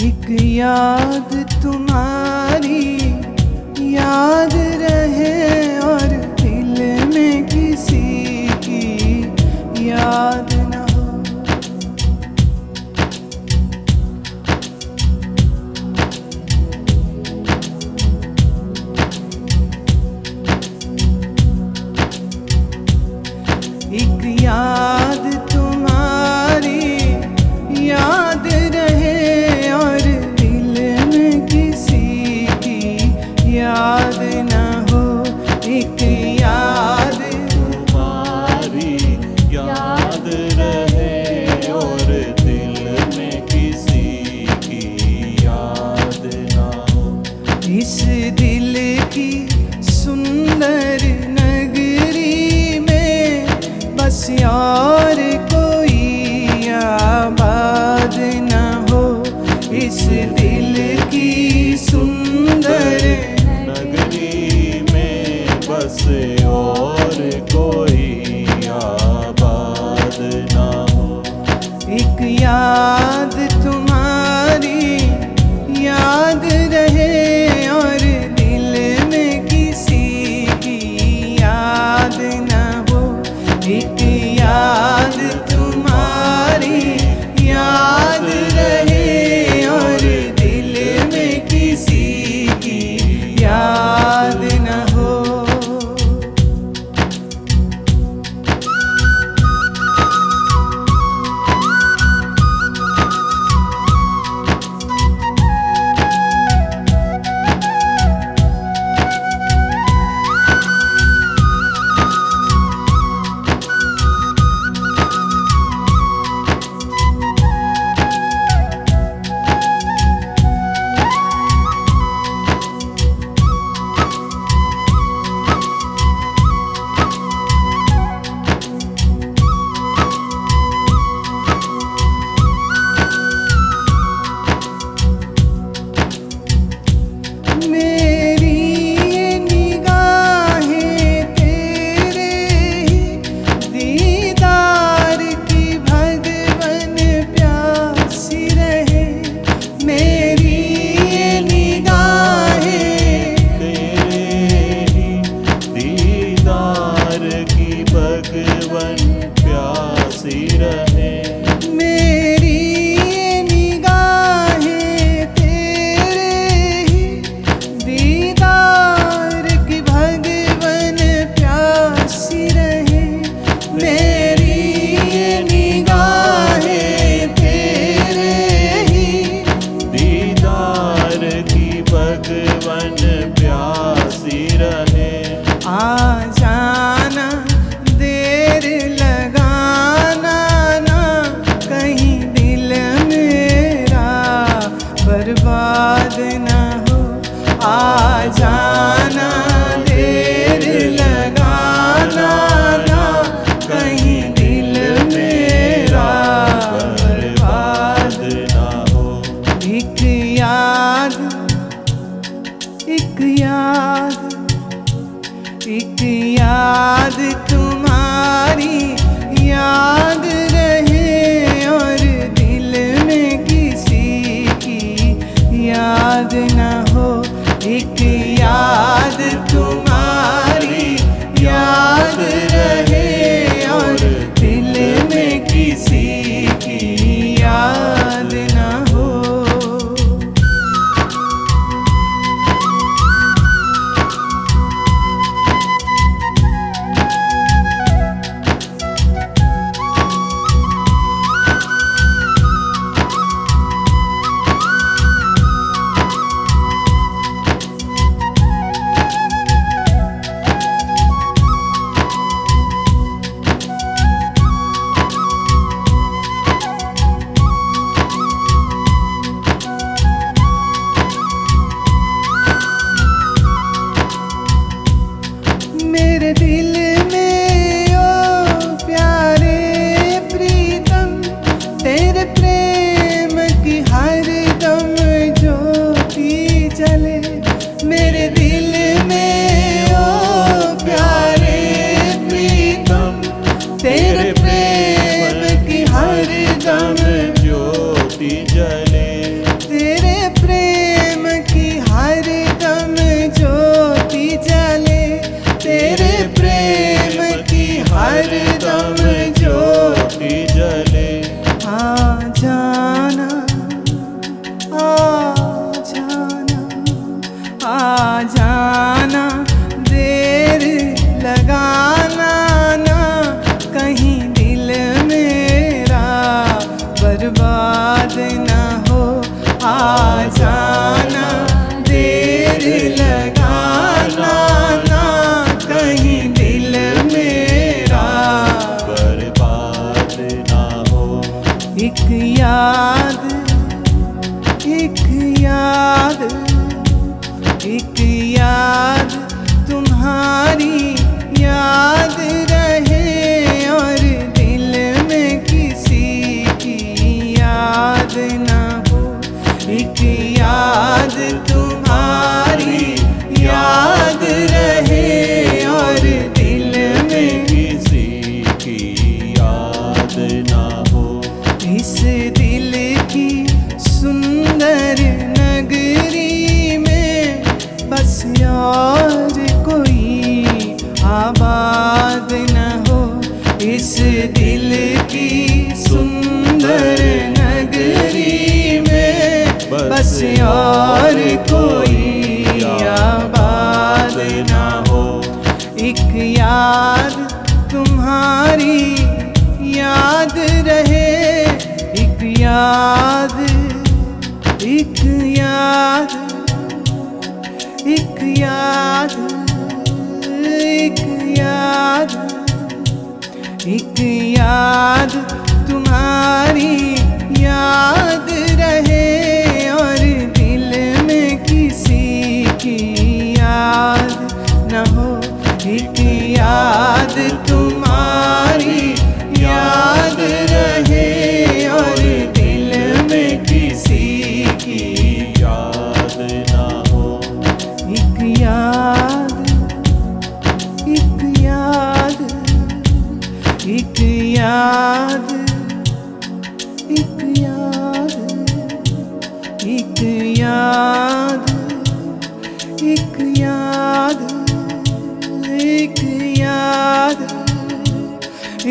एक याद तुम्हारी याद रहे और दिल में किसी की याद न हो। एक याद तुम्हारी याद रहे और दिल में किसी की याद न हो। एक याद तुम्हारी याद रहे और दिल में किसी की याद ना हो। इस दिल की सुंदर नगरी में बस और कोई आबाद न हो। इस दिल की सुंदर नगरी में बस और कोई आबाद ना हो। एक याद तुम्हारी याद रहे और दिल में किसी की याद न हो। एक याद तुम्हारी याद रहे और दिल में किसी की याद न हो। बर्बाद न हो, आ जाना, देर लगाना ना कहीं दिल मेरा बर्बाद ना हो। एक याद, एक याद, एक याद तुम्हारी याद रहे और दिल में किसी की याद ना हो। एक याद तुम्हारी याद रहे और दिल में किसी की याद ना हो। इस दिल की सुंदर नगरी में बस और कोई आबाद न हो। इस दिल की सुंदर नगरी में बस और कोई आबाद न हो। एक याद तुम्हारी याद रहे, एक याद, एक याद, एक याद, एक याद, एक याद तुम्हारी याद रहे और दिल में किसी की याद न हो। एक याद तुम्हारी याद रहे और दिल में किसी की याद ना हो। एक याद, एक याद, एक याद, एक याद, एक याद, एक याद, एक याद,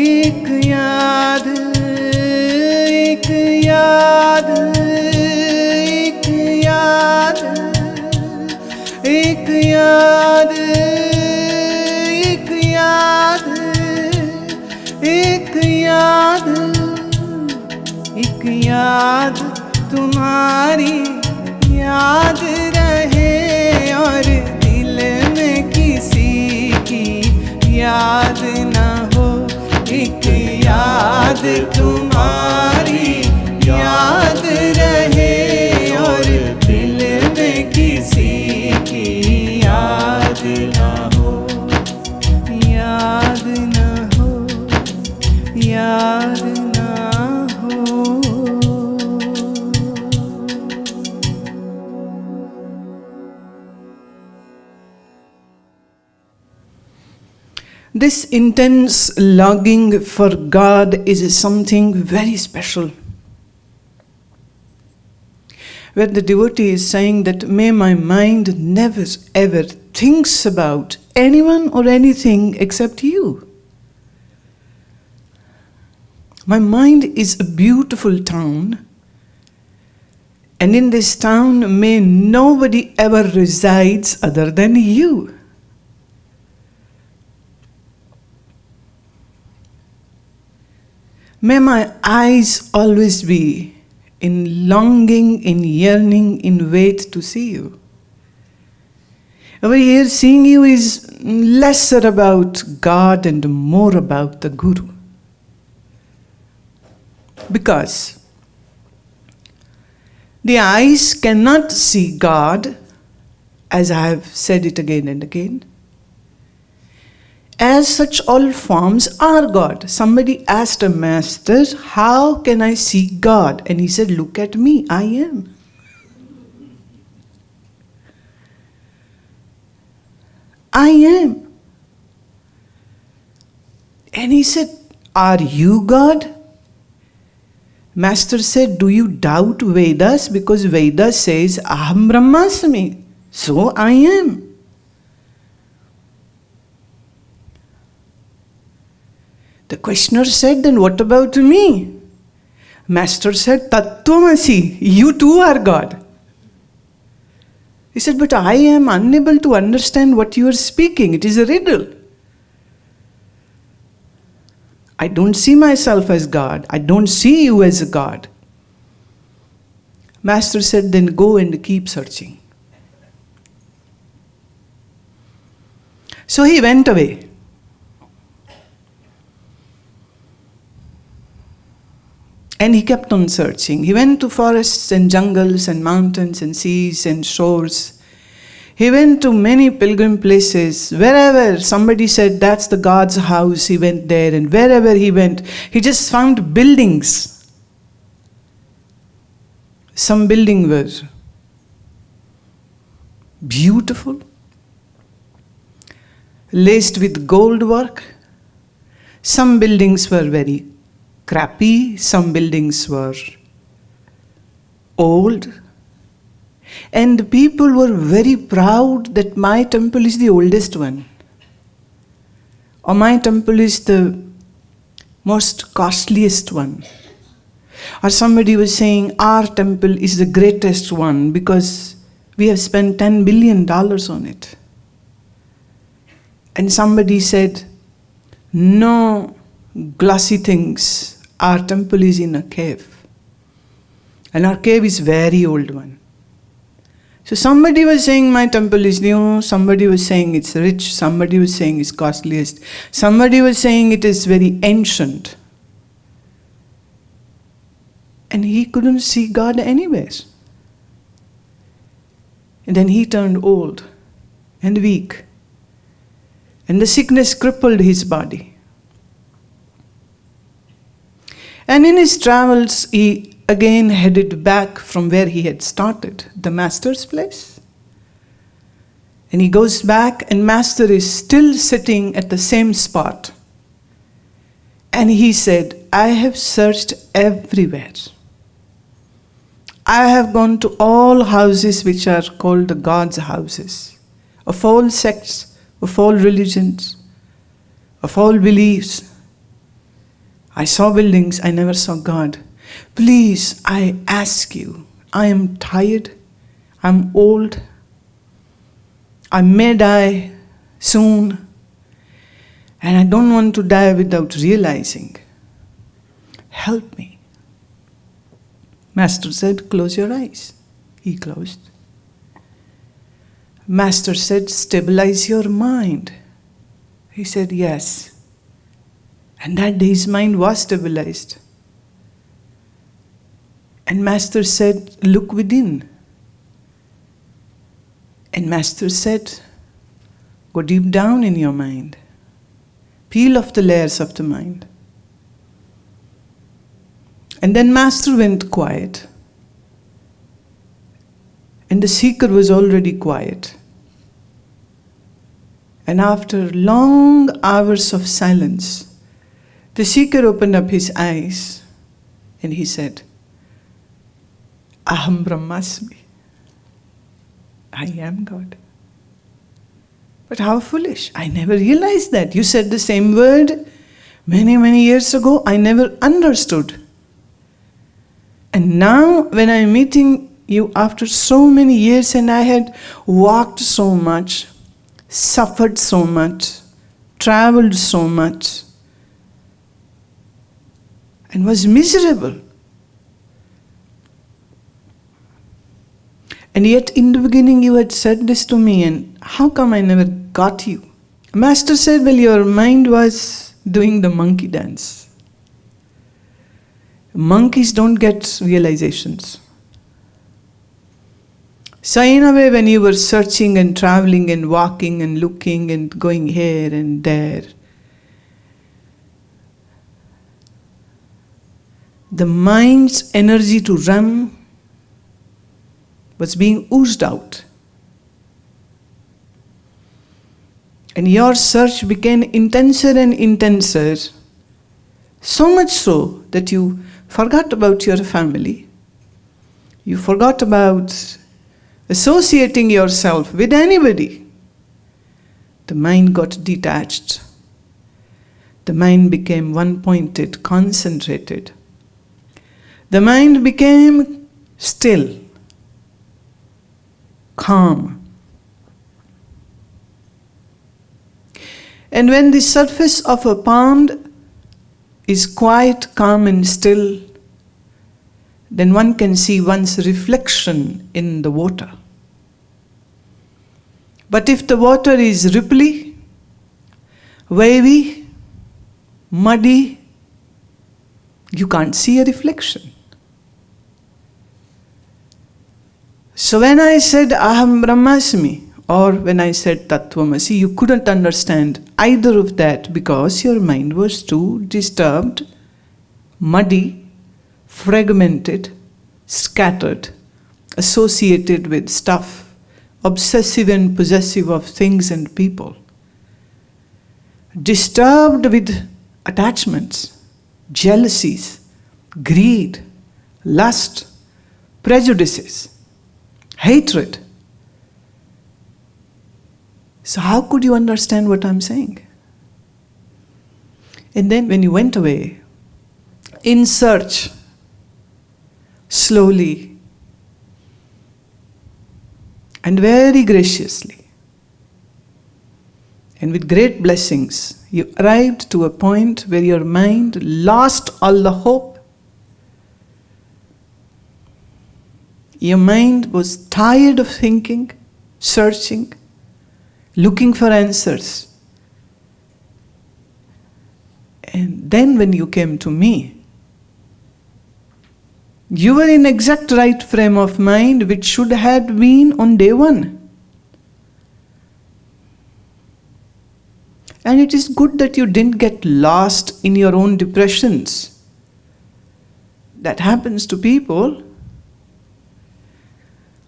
एक याद, एक याद, एक याद, एक याद, एक याद, एक याद, एक याद तुम्हारी याद रहे और दिल में किसी की याद ना हो। एक याद तुम्हारी याद रहे और दिल में किसी की याद ना हो। याद ना हो, याद ना हो। This intense longing for God is something very special. Where the devotee is saying that may my mind never ever thinks about anyone or anything except you. My mind is a beautiful town, and in this town may nobody ever resides other than you. May my eyes always be in longing, in yearning, in wait to see you. Over here, seeing you is lesser about God and more about the Guru. Because the eyes cannot see God, as I have said it again and again. As such, all forms are God. Somebody asked a master, how can I see God? And he said, look at me, I am. I am. And he said, are you God? Master said, do you doubt Vedas? Because Vedas says, Aham Brahmasmi. So I am. The questioner said, then what about me? Master said, Tattvamasi, you too are God. He said, but I am unable to understand what you are speaking. It is a riddle. I don't see myself as God. I don't see you as a God. Master said, then go and keep searching. So he went away. And he kept on searching. He went to forests and jungles and mountains and seas and shores. He went to many pilgrim places. Wherever somebody said that's the God's house, he went there. And wherever he went, he just found buildings. Some buildings were beautiful, laced with gold work. Some buildings were very crappy, some buildings were old. And people were very proud that my temple is the oldest one. Or my temple is the most costliest one. Or somebody was saying our temple is the greatest one because we have spent $10 billion on it. And somebody said, no glossy things. Our temple is in a cave. And our cave is very old one. So somebody was saying my temple is new, somebody was saying it's rich, somebody was saying it's costliest, somebody was saying it is very ancient. And he couldn't see God anywhere. And then he turned old and weak. And the sickness crippled his body. And in his travels, he again headed back from where he had started, the Master's place. And he goes back, and Master is still sitting at the same spot. And he said, I have searched everywhere. I have gone to all houses which are called the God's houses, of all sects, of all religions, of all beliefs. I saw buildings, I never saw God. Please, I ask you, I am tired, I'm old, I may die soon, and I don't want to die without realizing. Help me. Master said, close your eyes. He closed. Master said, stabilize your mind. He said, yes. And that day his mind was stabilized. And Master said, look within. And Master said, go deep down in your mind. Peel off the layers of the mind. And then Master went quiet. And the seeker was already quiet. And after long hours of silence, the seeker opened up his eyes and he said, Aham Brahmasmi. I am God. But how foolish. I never realized that. You said the same word many, many years ago. I never understood. And now when I'm meeting you after so many years and I had walked so much, suffered so much, traveled so much, and was miserable. And yet in the beginning you had said this to me, and how come I never got you? Master said, well, your mind was doing the monkey dance. Monkeys don't get realizations. So in a way, when you were searching and traveling and walking and looking and going here and there, the mind's energy to run was being oozed out. And your search became intenser and intenser, so much so that you forgot about your family. You forgot about associating yourself with anybody. The mind got detached. The mind became one-pointed, concentrated. The mind became still, calm. And when the surface of a pond is quiet, calm and still, then one can see one's reflection in the water. But if the water is ripply, wavy, muddy, you can't see a reflection. So when I said Aham Brahmasmi, or when I said Tattvamasi, you couldn't understand either of that because your mind was too disturbed, muddy, fragmented, scattered, associated with stuff, obsessive and possessive of things and people, disturbed with attachments, jealousies, greed, lust, prejudices, hatred. So how could you understand what I'm saying? And then when you went away, in search, slowly and very graciously, and with great blessings, you arrived to a point where your mind lost all the hope. Your mind was tired of thinking, searching, looking for answers. And then when you came to me, you were in exact right frame of mind which should have been on day one. And it is good that you didn't get lost in your own depressions. That happens to people.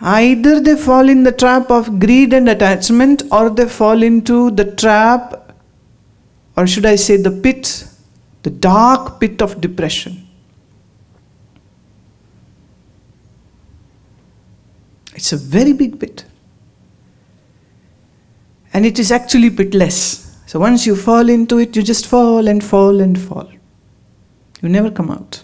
Either they fall in the trap of greed and attachment, or they fall into the trap, or should I say the pit, the dark pit of depression. It's a very big pit. And it is actually pitless. So once you fall into it, you just fall and fall and fall. You never come out.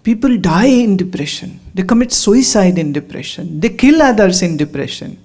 People die in depression. They commit suicide in depression. They kill others in depression.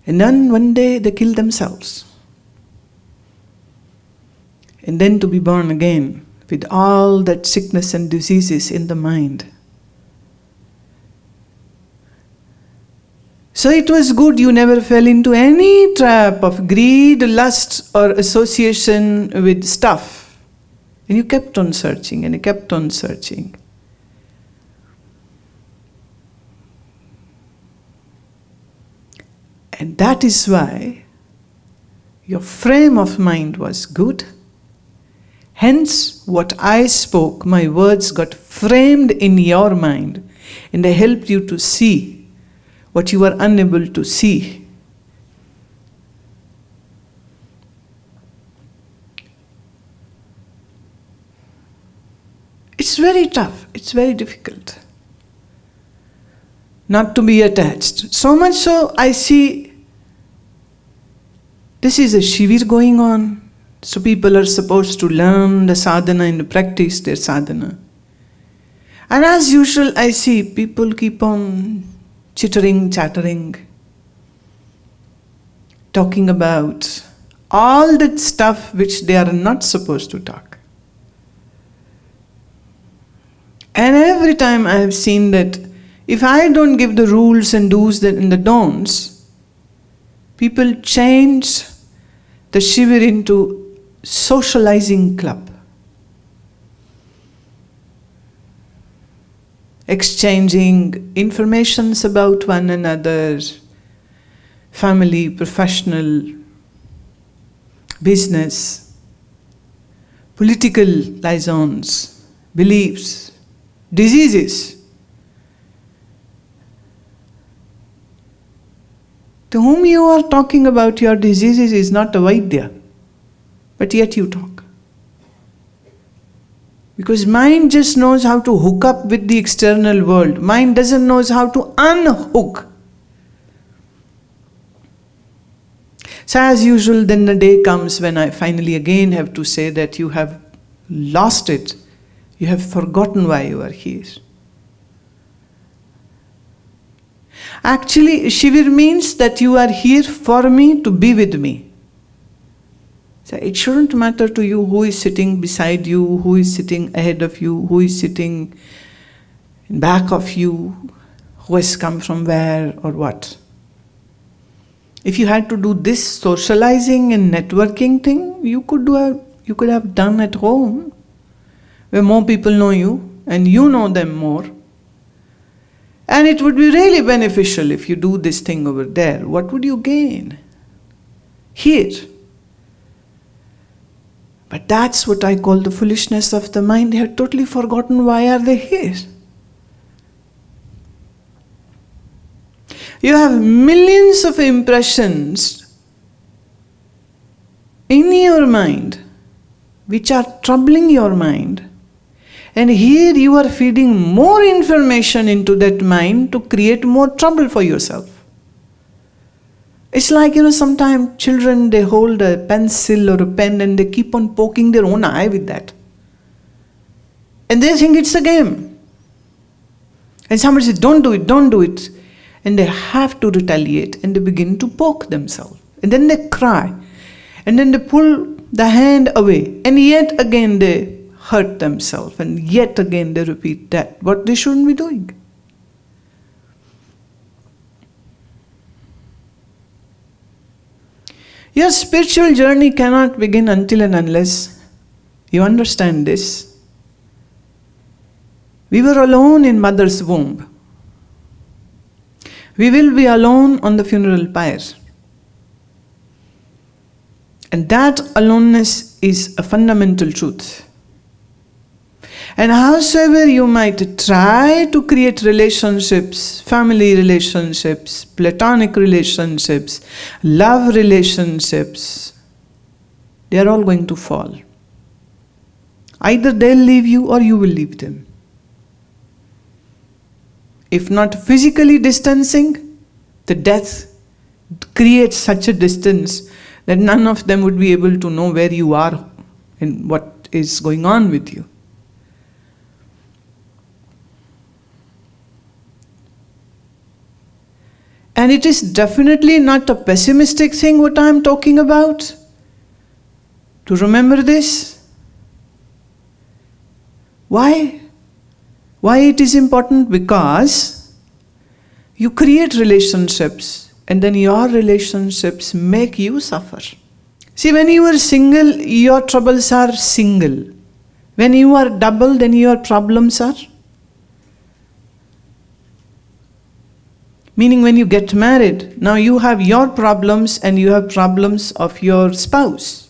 And then one day they kill themselves. And then to be born again with all that sickness and diseases in the mind. So it was good you never fell into any trap of greed, lust, or association with stuff. And you kept on searching and you kept on searching. And that is why your frame of mind was good. Hence, what I spoke, my words got framed in your mind, and they helped you to see what you were unable to see. It's very tough, it's very difficult not to be attached. So much so, I see this is a shivir going on. So people are supposed to learn the sadhana and practice their sadhana. And as usual, I see people keep on chittering, chattering, talking about all that stuff which they are not supposed to talk. And every time I have seen that if I don't give the rules and do's and the don'ts, people change the shivir into socializing club. Exchanging informations about one another, family, professional, business, political liaisons, beliefs, diseases. To whom you are talking about your diseases is not a Vaidya, but yet you talk. Because mind just knows how to hook up with the external world. Mind doesn't know how to unhook. So as usual, then the day comes when I finally again have to say that you have lost it. You have forgotten why you are here. Actually, Shivir means that you are here for me to be with me. So it shouldn't matter to you who is sitting beside you, who is sitting ahead of you, who is sitting in back of you, who has come from where or what. If you had to do this socializing and networking thing, you could have done at home, where more people know you and you know them more. And it would be really beneficial if you do this thing over there. What would you gain? Here. But that's what I call the foolishness of the mind. They have totally forgotten why are they here. You have millions of impressions in your mind which are troubling your mind. And here you are feeding more information into that mind to create more trouble for yourself. It's like, sometimes children, they hold a pencil or a pen and they keep on poking their own eye with that. And they think it's a game. And somebody says, don't do it. And they have to retaliate and they begin to poke themselves. And then they cry. And then they pull the hand away. And yet again they hurt themselves. And yet again they repeat that. What they shouldn't be doing. Your spiritual journey cannot begin until and unless you understand this. We were alone in mother's womb. We will be alone on the funeral pyre. And that aloneness is a fundamental truth. And howsoever you might try to create relationships, family relationships, platonic relationships, love relationships, they are all going to fall. Either they'll leave you or you will leave them. If not physically distancing, the death creates such a distance that none of them would be able to know where you are and what is going on with you. And it is definitely not a pessimistic thing what I am talking about. To remember this. Why? Why it is important? Because you create relationships and then your relationships make you suffer. See, when you are single, your troubles are single. When you are double, then your problems are. Meaning when you get married, now you have your problems and you have problems of your spouse.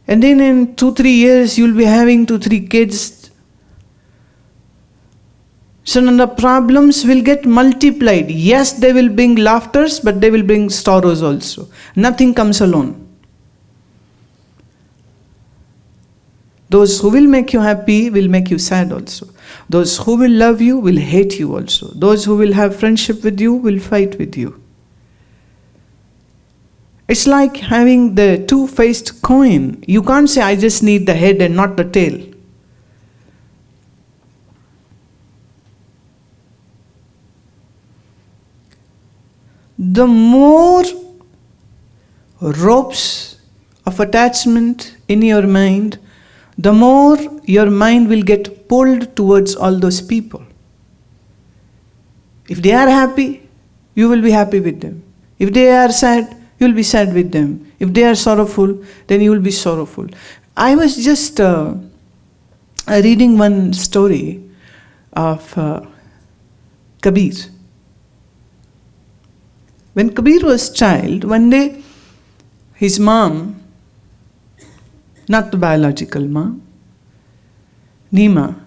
And then in 2-3 years, you'll be having 2-3 kids. So then the problems will get multiplied. Yes, they will bring laughters, but they will bring sorrows also. Nothing comes alone. Those who will make you happy will make you sad also. Those who will love you will hate you also. Those who will have friendship with you will fight with you. It's like having the two-faced coin. You can't say, I just need the head and not the tail. The more ropes of attachment in your mind, the more your mind will get pulled towards all those people. If they are happy, you will be happy with them. If they are sad, you will be sad with them. If they are sorrowful, then you will be sorrowful. I was just reading one story of Kabir. When Kabir was a child, one day his mom, not the biological mom, Nima,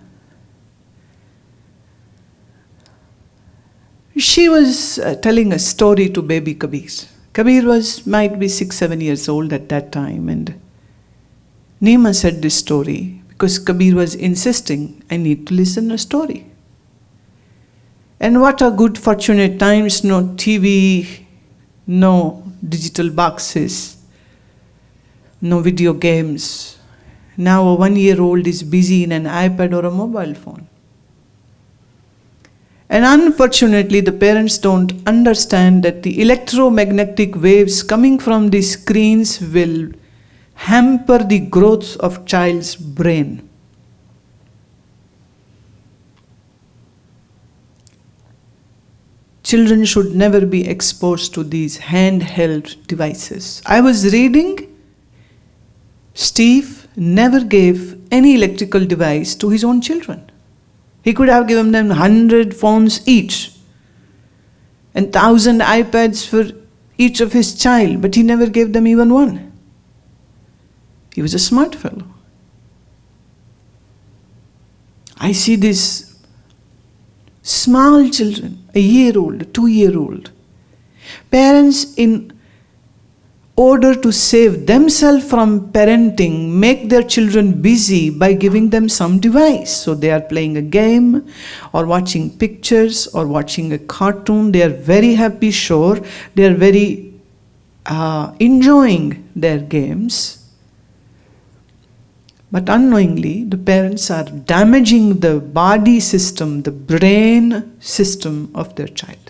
she was telling a story to baby Kabir. Kabir might be 6-7 years old at that time, and Nima said this story because Kabir was insisting, I need to listen to a story. And what a good fortunate times, no TV, no digital boxes, no video games. Now a 1-year-old is busy in an iPad or a mobile phone. And unfortunately, the parents don't understand that the electromagnetic waves coming from these screens will hamper the growth of child's brain. Children should never be exposed to these handheld devices. I was reading, Steve never gave any electrical device to his own children. He could have given them 100 phones each and 1,000 iPads for each of his child, but he never gave them even one. He was a smart fellow. I see these small children, a year-old, a 2-year-old. Parents, in order to save themselves from parenting, make their children busy by giving them some device. So they are playing a game or watching pictures or watching a cartoon. They are very happy, sure. They are very enjoying their games. But unknowingly, the parents are damaging the body system, the brain system of their child.